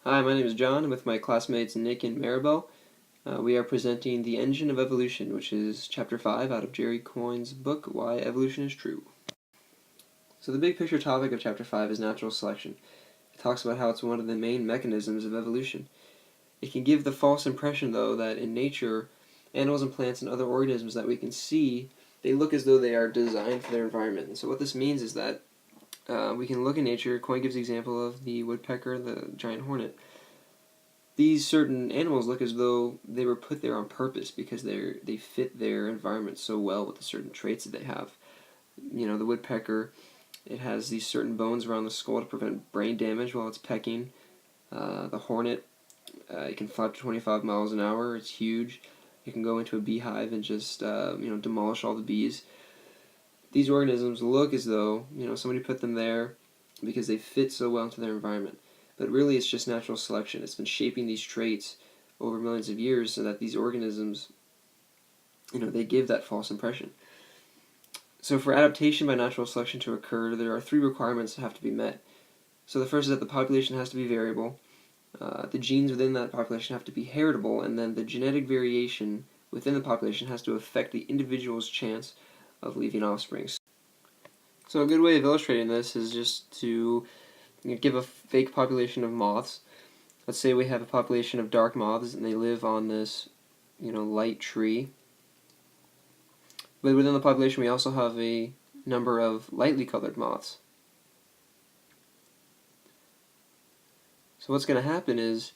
Hi, my name is John. I'm with my classmates Nick and Maribel. We are presenting The Engine of Evolution, which is Chapter 5 out of Jerry Coyne's book, Why Evolution is True. So the big picture topic of Chapter 5 is natural selection. It talks about how it's one of the main mechanisms of evolution. It can give the false impression, though, that in nature, animals and plants and other organisms that we can see, they look as though they are designed for their environment. And so what this means is that we can look in nature. Coyne gives the example of the woodpecker, the giant hornet. These certain animals look as though they were put there on purpose because they fit their environment so well with the certain traits that they have. You know, the woodpecker, it has these certain bones around the skull to prevent brain damage while it's pecking. The hornet, it can fly up to 25 miles an hour. It's huge. It can go into a beehive and just demolish all the bees. These organisms look as though somebody put them there because they fit so well into their environment. But really it's just natural selection. It's been shaping these traits over millions of years so that these organisms, they give that false impression. So for adaptation by natural selection to occur, there are 3 requirements that have to be met. So the first is that the population has to be variable, the genes within that population have to be heritable, and then the genetic variation within the population has to affect the individual's chance of leaving offspring. So a good way of illustrating this is just to give a fake population of moths. Let's say we have a population of dark moths and they live on this, light tree. But within the population we also have a number of lightly colored moths. So what's going to happen is,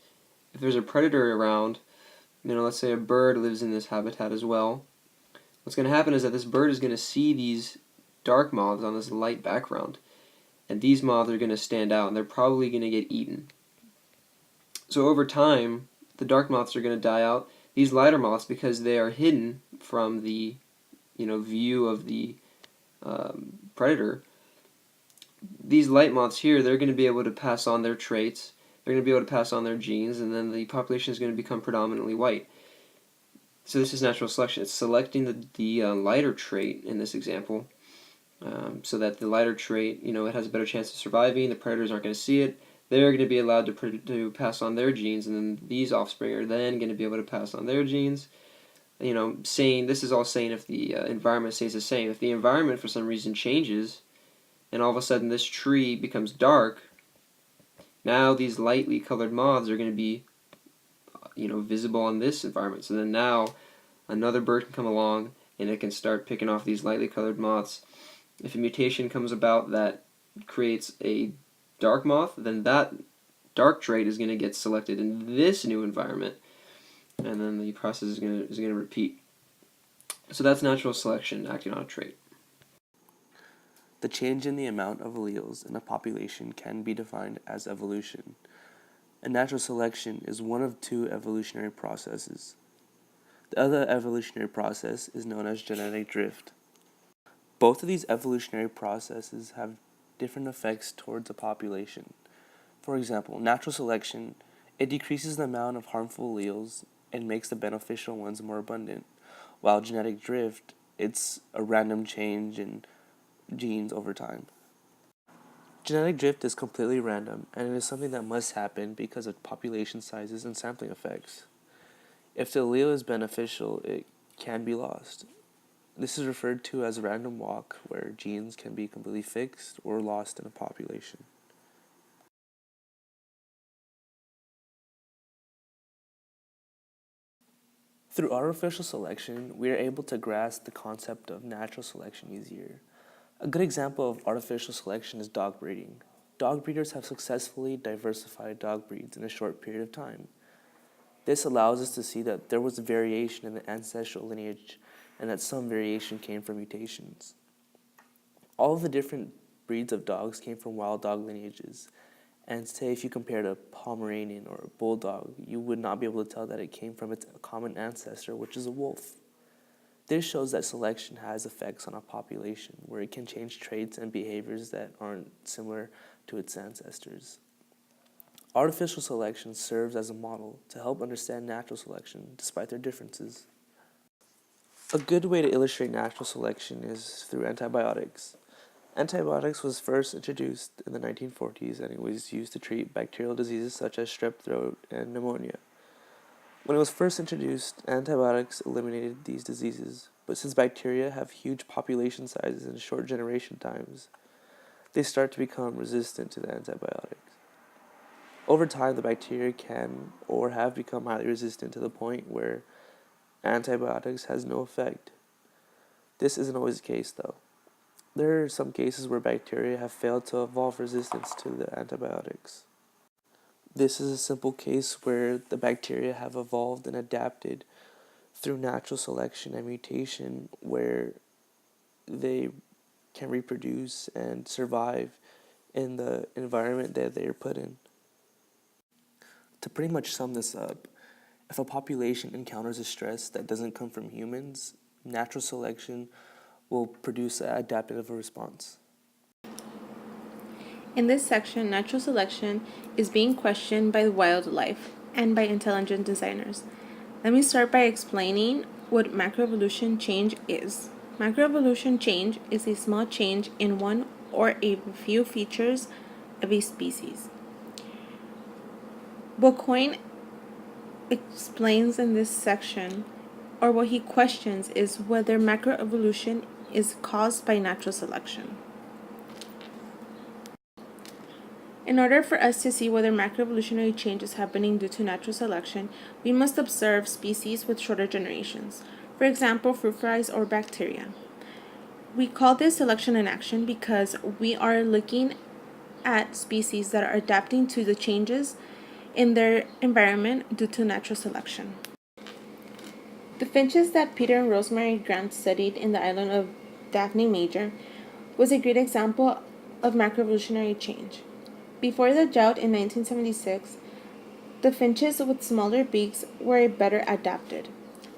if there's a predator around, let's say a bird lives in this habitat as well, what's going to happen is that this bird is going to see these dark moths on this light background, and these moths are going to stand out and they're probably going to get eaten. So over time, the dark moths are going to die out. These lighter moths, because they are hidden from the view of the predator, these light moths here, they're going to be able to pass on their traits, they're going to be able to pass on their genes, and then the population is going to become predominantly white. So this is natural selection. It's selecting the lighter trait in this example, so that the lighter trait, it has a better chance of surviving. The predators aren't going to see it. They're going to be allowed to pass on their genes, and then these offspring are then going to be able to pass on their genes. This is all saying if the environment stays the same. If the environment for some reason changes, and all of a sudden this tree becomes dark, now these lightly colored moths are going to be visible on this environment. So then now another bird can come along and it can start picking off these lightly colored moths. If a mutation comes about that creates a dark moth, then that dark trait is going to get selected in this new environment, and then the process is going to repeat. So that's natural selection acting on a trait. The change in the amount of alleles in a population can be defined as evolution, and natural selection is one of 2 evolutionary processes. The other evolutionary process is known as genetic drift. Both of these evolutionary processes have different effects towards a population. For example, natural selection, it decreases the amount of harmful alleles and makes the beneficial ones more abundant, while genetic drift, it's a random change in genes over time. Genetic drift is completely random, and it is something that must happen because of population sizes and sampling effects. If the allele is beneficial, it can be lost. This is referred to as a random walk, where genes can be completely fixed or lost in a population. Through artificial selection, we are able to grasp the concept of natural selection easier. A good example of artificial selection is dog breeding. Dog breeders have successfully diversified dog breeds in a short period of time. This allows us to see that there was variation in the ancestral lineage and that some variation came from mutations. All of the different breeds of dogs came from wild dog lineages, and say if you compared a Pomeranian or a Bulldog, you would not be able to tell that it came from its common ancestor, which is a wolf. This shows that selection has effects on a population, where it can change traits and behaviors that aren't similar to its ancestors. Artificial selection serves as a model to help understand natural selection despite their differences. A good way to illustrate natural selection is through antibiotics. Antibiotics was first introduced in the 1940s, and it was used to treat bacterial diseases such as strep throat and pneumonia. When it was first introduced, antibiotics eliminated these diseases, but since bacteria have huge population sizes and short generation times, they start to become resistant to the antibiotics. Over time, the bacteria can or have become highly resistant to the point where antibiotics has no effect. This isn't always the case, though. There are some cases where bacteria have failed to evolve resistance to the antibiotics. This is a simple case where the bacteria have evolved and adapted through natural selection and mutation, where they can reproduce and survive in the environment that they are put in. To pretty much sum this up, if a population encounters a stress that doesn't come from humans, natural selection will produce an adaptive response. In this section, natural selection is being questioned by wildlife and by intelligent designers. Let me start by explaining what macroevolution change is. Macroevolution change is a small change in one or a few features of a species. What Coyne explains in this section, or what he questions, is whether macroevolution is caused by natural selection. In order for us to see whether macroevolutionary change is happening due to natural selection, we must observe species with shorter generations. For example, fruit flies or bacteria. We call this selection in action because we are looking at species that are adapting to the changes in their environment due to natural selection. The finches that Peter and Rosemary Grant studied in the island of Daphne Major was a great example of macroevolutionary change. Before the drought in 1976, the finches with smaller beaks were better adapted.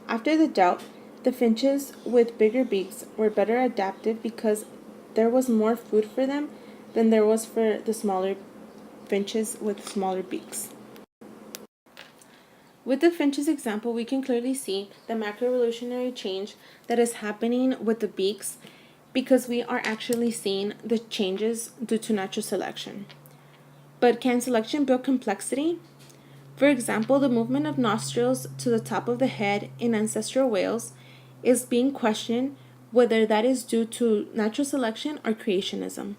After the drought, the finches with bigger beaks were better adapted because there was more food for them than there was for the smaller finches with smaller beaks. With the finches example, we can clearly see the macroevolutionary change that is happening with the beaks because we are actually seeing the changes due to natural selection. But can selection build complexity? For example, the movement of nostrils to the top of the head in ancestral whales is being questioned whether that is due to natural selection or creationism.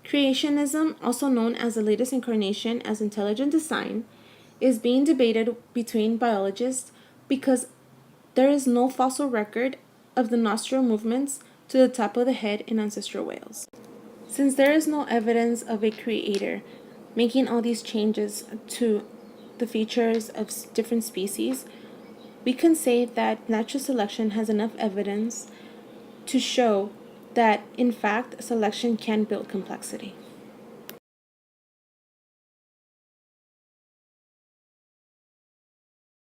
Creationism, also known as the latest incarnation as intelligent design, is being debated between biologists because there is no fossil record of the nostril movements to the top of the head in ancestral whales. Since there is no evidence of a creator making all these changes to the features of different species, we can say that natural selection has enough evidence to show that, in fact, selection can build complexity.